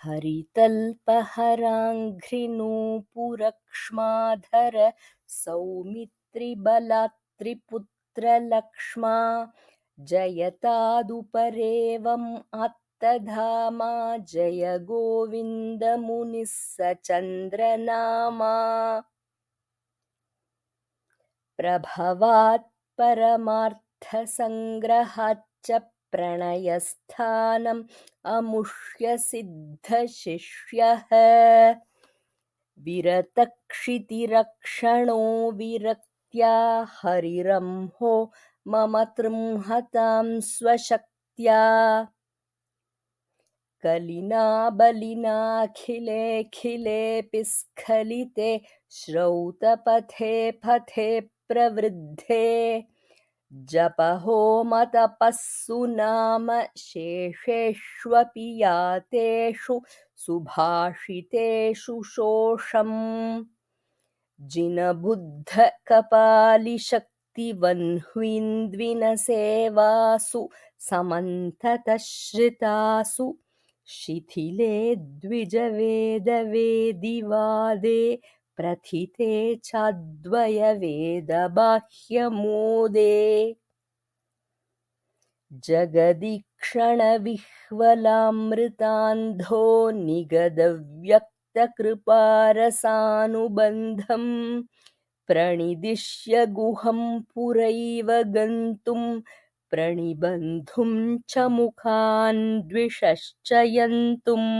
हरितल्पहराङ्घ्रिनूपुरक्ष्माधर सौमित्रिबलात्रिपुत्रलक्ष्मा जयतादुपरेवम् आत्तधामा जय गोविन्दमुनिः सचन्द्रनामा प्रभवात् परमार्थसङ्ग्रहाच्च प्रणयस्थानम् अमुष्य सिद्धशिष्यः विरतक्षितिरक्षणो विरक्त्या हरिरंहो मम तृंहतां स्वशक्त्या कलिना बलिनाखिलेऽखिलेऽपि स्खलिते श्रौतपथे पथे प्रवृद्धे जपहोमतपः सुनाम शेषेष्वपि यातेषु सुभाषितेषु शोषम् जिनबुद्धकपालिशक्तिवह्निन्द्विनसेवासु समन्ततश्रितासु शिथिले द्विजवेदवेदिवादे प्रथिते चाद्वयवेदबाह्यमोदे जगदीक्षणविह्वलामृतान्धो निगदव्यक्तकृपारसानुबन्धम् प्रणिदिश्य गुहं पुरैव गन्तुं प्रणिबन्धुं च मुखान् द्विषश्च यन्तुम्